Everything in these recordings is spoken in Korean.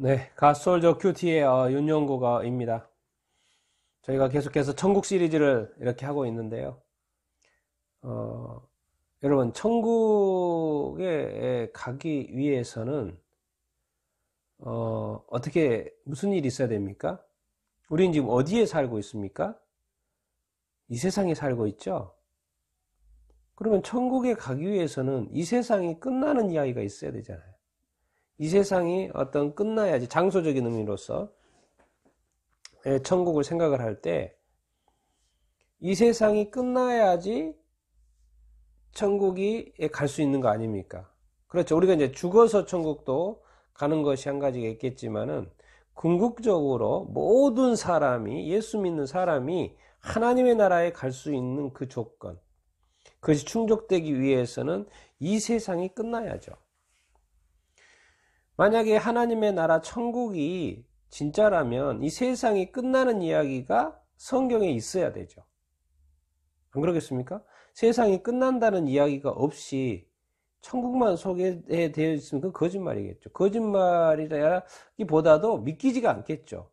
네, 갓솔저 큐티의 윤용구가입니다. 저희가 계속해서 천국 시리즈를 이렇게 하고 있는데요. 어, 여러분, 천국에 가기 위해서는 어떻게 무슨 일이 있어야 됩니까? 우리는 지금 어디에 살고 있습니까? 이 세상에 살고 있죠. 그러면 천국에 가기 위해서는 이 세상이 끝나는 이야기가 있어야 되잖아요. 이 세상이 어떤 끝나야지, 장소적인 의미로서 천국을 생각을 할 때 이 세상이 끝나야지 천국이 갈 수 있는 거 아닙니까? 그렇죠. 우리가 이제 죽어서 천국도 가는 것이 한 가지가 있겠지만은 궁극적으로 모든 사람이, 예수 믿는 사람이 하나님의 나라에 갈 수 있는 그 조건, 그것이 충족되기 위해서는 이 세상이 끝나야죠. 만약에 하나님의 나라 천국이 진짜라면 이 세상이 끝나는 이야기가 성경에 있어야 되죠. 안 그러겠습니까? 세상이 끝난다는 이야기가 없이 천국만 소개되어 있으면 그건 거짓말이겠죠. 거짓말이라기보다도 믿기지가 않겠죠.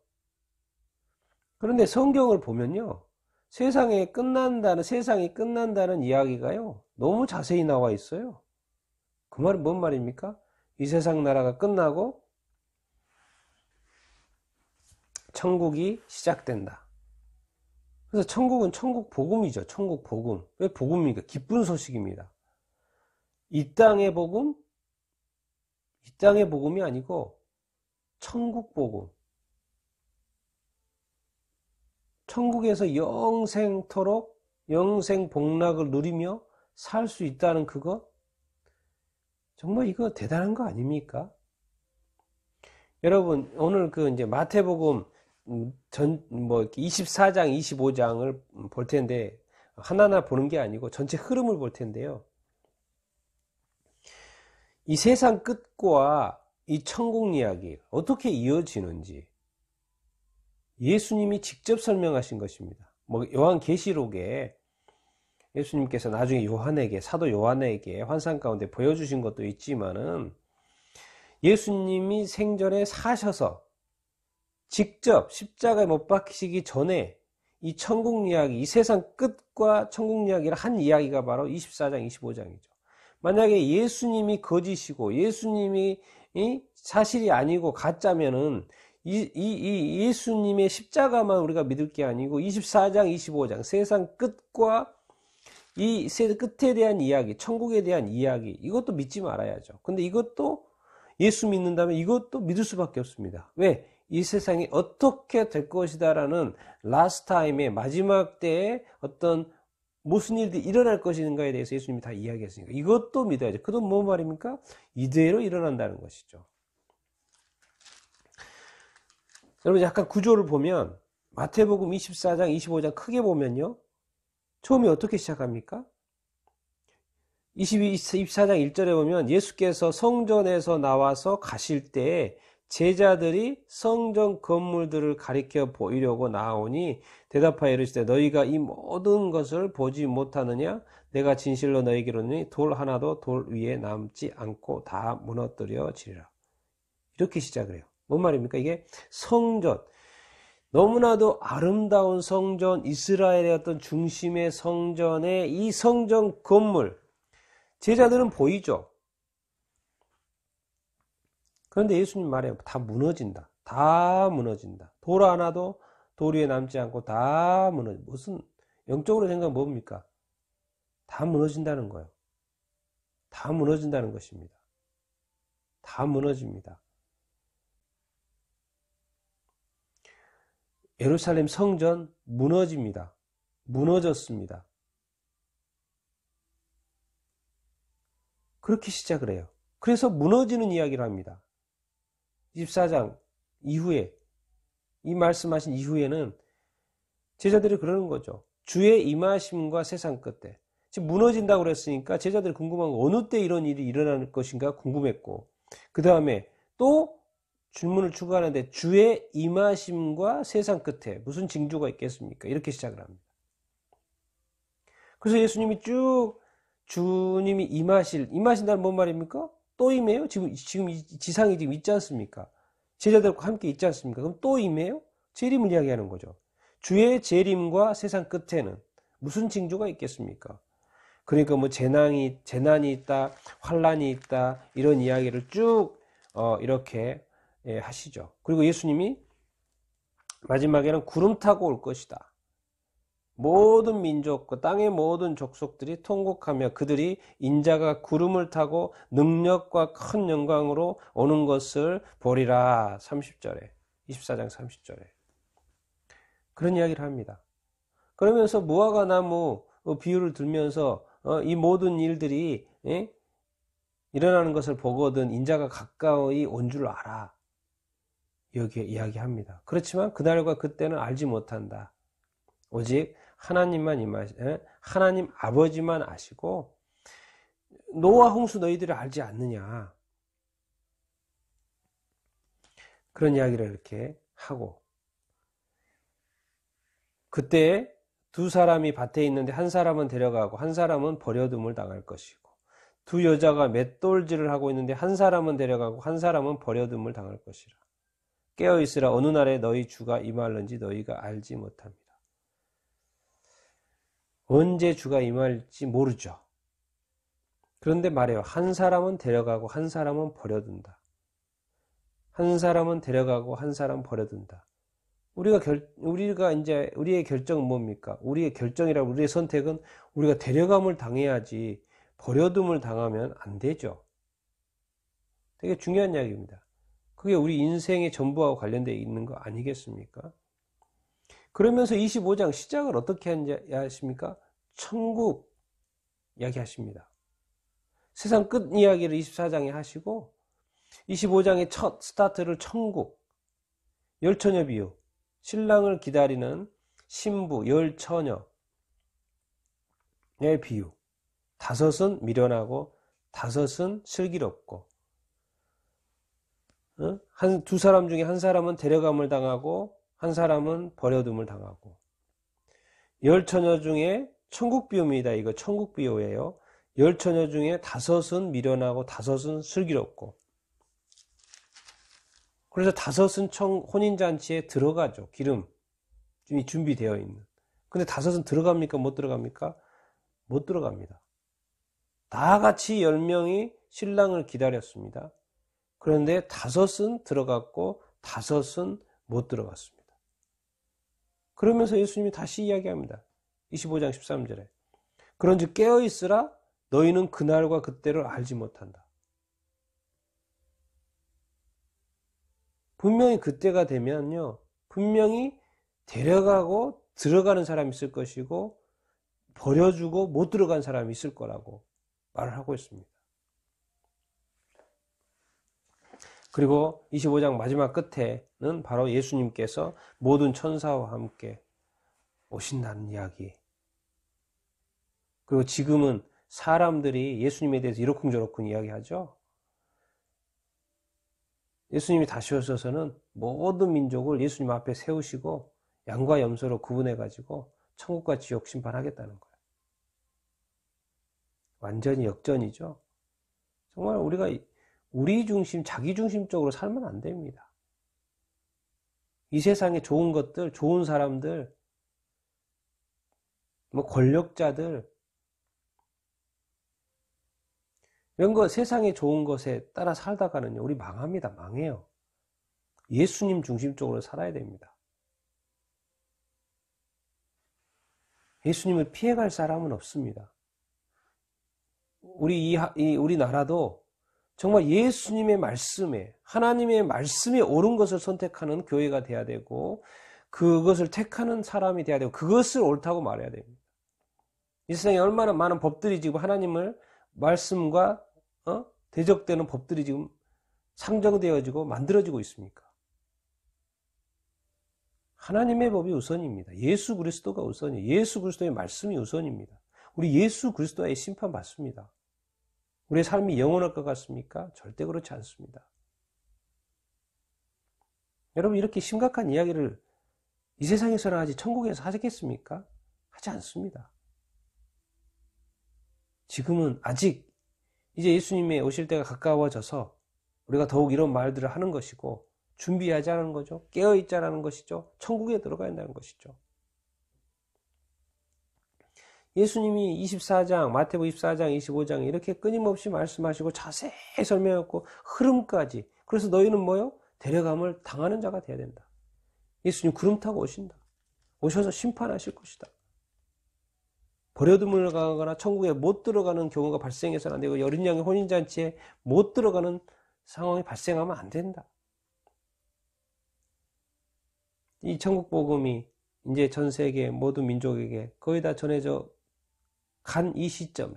그런데 성경을 보면요, 세상이 끝난다는 이야기가요, 너무 자세히 나와 있어요. 그 말은 뭔 말입니까? 이 세상 나라가 끝나고 천국이 시작된다. 그래서 천국은 천국 복음이죠. 천국 복음. 왜 복음입니까? 기쁜 소식입니다. 이 땅의 복음? 이 땅의 복음이 아니고 천국 복음. 천국에서 영생토록 영생 복락을 누리며 살 수 있다는 그거? 정말 이거 대단한 거 아닙니까? 여러분, 오늘 이제 마태복음 24장, 25장을 볼 텐데, 하나하나 보는 게 아니고 전체 흐름을 볼 텐데요. 이 세상 끝과 이 천국 이야기 어떻게 이어지는지 예수님이 직접 설명하신 것입니다. 요한계시록에 예수님께서 나중에 사도 요한에게 환상 가운데 보여주신 것도 있지만은, 예수님이 생전에 사셔서 직접 십자가에 못 박히시기 전에 이 천국 이야기, 이 세상 끝과 천국 이야기를 한 이야기가 바로 24장, 25장이죠. 만약에 예수님이 거짓이고 예수님이 사실이 아니고 가짜면은 이 예수님의 십자가만 우리가 믿을 게 아니고 24장, 25장 세상 끝과 이 끝에 대한 이야기, 천국에 대한 이야기, 이것도 믿지 말아야죠. 근데 이것도 예수 믿는다면 이것도 믿을 수밖에 없습니다. 왜? 이 세상이 어떻게 될 것이다라는 라스트 타임의 마지막 때에 어떤 무슨 일들이 일어날 것인가에 대해서 예수님이 다 이야기했으니까 이것도 믿어야죠. 그건 뭐 말입니까? 이대로 일어난다는 것이죠. 여러분, 약간 구조를 보면 마태복음 24장, 25장 크게 보면요, 처음에 어떻게 시작합니까? 24장 1절에 보면 예수께서 성전에서 나와서 가실 때 제자들이 성전 건물들을 가리켜 보이려고 나오니 대답하여 이르시되 너희가 이 모든 것을 보지 못하느냐? 내가 진실로 너희에게 이르노니 돌 하나도 돌 위에 남지 않고 다 무너뜨려지리라. 이렇게 시작을 해요. 뭔 말입니까? 이게 성전, 너무나도 아름다운 성전, 이스라엘의 어떤 중심의 성전의 이 성전 건물, 제자들은 보이죠. 그런데 예수님 말에 다 무너진다. 다 무너진다. 돌 하나도 돌 위에 남지 않고 다 무너진다. 무슨 영적으로 생각하면 뭡니까? 다 무너진다는 거예요. 다 무너진다는 것입니다. 다 무너집니다. 예루살렘 성전 무너집니다. 무너졌습니다. 그렇게 시작을 해요. 그래서 무너지는 이야기를 합니다. 24장 이후에, 이 말씀하신 이후에는 제자들이 그러는 거죠. 주의 임하심과 세상 끝에. 지금 무너진다고 그랬으니까 제자들이 궁금한 거, 어느 때 이런 일이 일어날 것인가 궁금했고, 그 다음에 또 질문을 추가하는데 주의 임하심과 세상 끝에 무슨 징조가 있겠습니까? 이렇게 시작을 합니다. 그래서 예수님이 주님이 임하신다는 뭔 말입니까? 또 임해요? 지금 지상이 지금 있지 않습니까? 제자들과 함께 있지 않습니까? 그럼 또 임해요? 재림을 이야기하는 거죠. 주의 재림과 세상 끝에는 무슨 징조가 있겠습니까? 그러니까 뭐 재난이 있다, 환란이 있다, 이런 이야기를 쭉 이렇게 하시죠. 그리고 예수님이 마지막에는 구름 타고 올 것이다. 모든 민족과 땅의 모든 족속들이 통곡하며 그들이 인자가 구름을 타고 능력과 큰 영광으로 오는 것을 보리라. 30절에 24장 30절에 그런 이야기를 합니다. 그러면서 무화과 나무 비유를 들면서 이 모든 일들이 일어나는 것을 보거든 인자가 가까이 온 줄 알아. 여기에 이야기합니다. 그렇지만 그날과 그때는 알지 못한다. 오직 하나님 아버지만 아시고 노아 홍수 너희들이 알지 않느냐. 그런 이야기를 이렇게 하고 그때 두 사람이 밭에 있는데 한 사람은 데려가고 한 사람은 버려둠을 당할 것이고 두 여자가 맷돌질을 하고 있는데 한 사람은 데려가고 한 사람은 버려둠을 당할 것이라. 깨어있으라. 어느 날에 너희 주가 임할는지 너희가 알지 못합니다. 언제 주가 임할지 모르죠. 그런데 말해요. 한 사람은 데려가고 한 사람은 버려둔다. 한 사람은 데려가고 한 사람은 버려둔다. 우리가 이제 우리의 결정은 뭡니까? 우리의 결정이라 우리의 선택은 우리가 데려감을 당해야지 버려둠을 당하면 안 되죠. 되게 중요한 이야기입니다. 그게 우리 인생의 전부하고 관련되어 있는 거 아니겠습니까? 그러면서 25장 시작을 어떻게 하십니까? 천국 이야기하십니다. 세상 끝 이야기를 24장에 하시고 25장의 첫 스타트를 천국, 열처녀 비유, 신랑을 기다리는 신부, 열처녀의 비유. 다섯은 미련하고 다섯은 슬기롭고 두 사람 중에 한 사람은 데려감을 당하고 한 사람은 버려둠을 당하고 열처녀 중에 천국 비유입니다. 이거 천국 비유예요. 열처녀 중에 다섯은 미련하고 다섯은 슬기롭고 그래서 다섯은 혼인잔치에 들어가죠. 기름이 준비되어 있는. 근데 다섯은 들어갑니까? 못 들어갑니까? 못 들어갑니다. 다 같이 10명이 신랑을 기다렸습니다. 그런데 다섯은 들어갔고 다섯은 못 들어갔습니다. 그러면서 예수님이 다시 이야기합니다. 25장 13절에 그런즉 깨어있으라. 너희는 그날과 그때를 알지 못한다. 분명히 그때가 되면요, 분명히 데려가고 들어가는 사람이 있을 것이고 버려주고 못 들어간 사람이 있을 거라고 말을 하고 있습니다. 그리고 25장 마지막 끝에는 바로 예수님께서 모든 천사와 함께 오신다는 이야기. 그리고 지금은 사람들이 예수님에 대해서 이러쿵저러쿵 이야기하죠. 예수님이 다시 오셔서는 모든 민족을 예수님 앞에 세우시고 양과 염소로 구분해가지고 천국과 지옥 심판하겠다는 거예요. 완전히 역전이죠. 정말 우리가 우리 중심, 자기 중심적으로 살면 안 됩니다. 이 세상에 좋은 것들, 좋은 사람들, 뭐 권력자들, 이런 거 세상에 좋은 것에 따라 살다가는요, 우리 망합니다. 망해요. 예수님 중심적으로 살아야 됩니다. 예수님을 피해갈 사람은 없습니다. 우리나라도 정말 예수님의 말씀에, 하나님의 말씀에 옳은 것을 선택하는 교회가 돼야 되고, 그것을 택하는 사람이 돼야 되고, 그것을 옳다고 말해야 됩니다. 이 세상에 얼마나 많은 법들이 지금 하나님을 말씀과 대적되는 법들이 지금 상정되어지고 만들어지고 있습니까? 하나님의 법이 우선입니다. 예수 그리스도가 우선이에요. 예수 그리스도의 말씀이 우선입니다. 우리 예수 그리스도의 심판 받습니다. 우리의 삶이 영원할 것 같습니까? 절대 그렇지 않습니다. 여러분, 이렇게 심각한 이야기를 이 세상에서나 하지 천국에서 하겠습니까? 하지 않습니다. 지금은 아직 이제 예수님의 오실 때가 가까워져서 우리가 더욱 이런 말들을 하는 것이고 준비하지 않은 거죠. 깨어있지 않은 것이죠. 천국에 들어가야 한다는 것이죠. 예수님이 24장, 마태복음 24장, 25장 이렇게 끊임없이 말씀하시고 자세히 설명했고 흐름까지. 그래서 너희는 뭐요? 데려감을 당하는 자가 돼야 된다. 예수님 구름 타고 오신다. 오셔서 심판하실 것이다. 버려둠을 가거나 천국에 못 들어가는 경우가 발생해서는 안 되고 어린 양의 혼인잔치에 못 들어가는 상황이 발생하면 안 된다. 이 천국 복음이 이제 전 세계 모든 민족에게 거의 다 전해져 간 이 시점에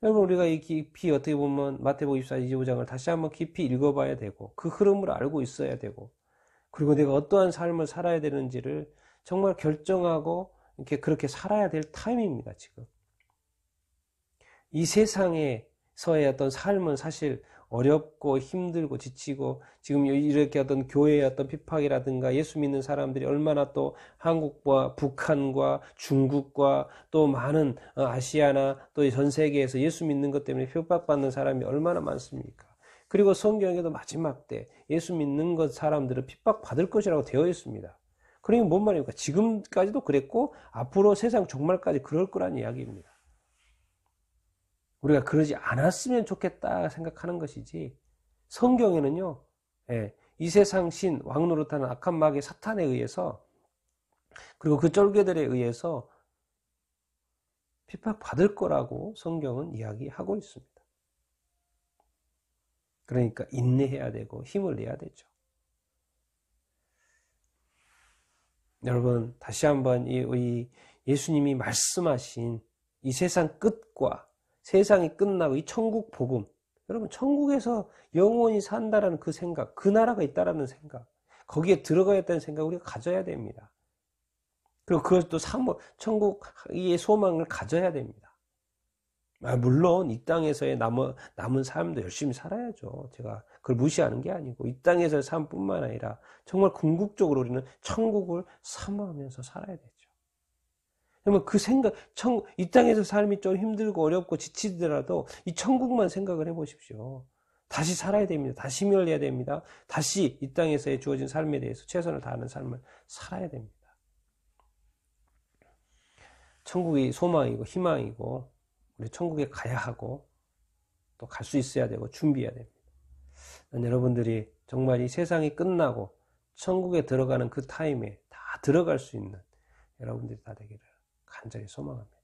여러분 우리가 이 깊이 어떻게 보면 마태복음 24, 25장을 다시 한번 깊이 읽어봐야 되고 그 흐름을 알고 있어야 되고 그리고 내가 어떠한 삶을 살아야 되는지를 정말 결정하고 이렇게 그렇게 살아야 될 타임입니다. 지금 이 세상에서의 어떤 삶은 사실 어렵고 힘들고 지치고 지금 이렇게 어떤 교회의 어떤 핍박이라든가 예수 믿는 사람들이 얼마나 또 한국과 북한과 중국과 또 많은 아시아나 또 전 세계에서 예수 믿는 것 때문에 핍박받는 사람이 얼마나 많습니까? 그리고 성경에도 마지막 때 예수 믿는 것 사람들은 핍박받을 것이라고 되어 있습니다. 그러니까 뭔 말입니까? 지금까지도 그랬고 앞으로 세상 종말까지 그럴 거란 이야기입니다. 우리가 그러지 않았으면 좋겠다 생각하는 것이지 성경에는요 이 세상 신 왕 노릇하는 악한 마귀 사탄에 의해서 그리고 그 쫄개들에 의해서 핍박받을 거라고 성경은 이야기하고 있습니다. 그러니까 인내해야 되고 힘을 내야 되죠. 여러분 다시 한번 이 예수님이 말씀하신 이 세상 끝과 세상이 끝나고 이 천국 복음 여러분 천국에서 영원히 산다라는 그 생각 그 나라가 있다라는 생각 거기에 들어가야겠다는 생각 우리가 가져야 됩니다. 그리고 그것도 천국의 소망을 가져야 됩니다. 물론 이 땅에서의 남은 삶도 열심히 살아야죠. 제가 그걸 무시하는 게 아니고 이 땅에서의 삶뿐만 아니라 정말 궁극적으로 우리는 천국을 사모하면서 살아야 되죠. 그러면 그 생각, 이 땅에서 삶이 좀 힘들고 어렵고 지치더라도 이 천국만 생각을 해보십시오. 다시 살아야 됩니다. 다시 힘을 내야 됩니다. 다시 이 땅에서의 주어진 삶에 대해서 최선을 다하는 삶을 살아야 됩니다. 천국이 소망이고 희망이고 우리 천국에 가야 하고 또 갈 수 있어야 되고 준비해야 됩니다. 여러분들이 정말 이 세상이 끝나고 천국에 들어가는 그 타임에 다 들어갈 수 있는 여러분들이 다 되기를 간절히 소망합니다.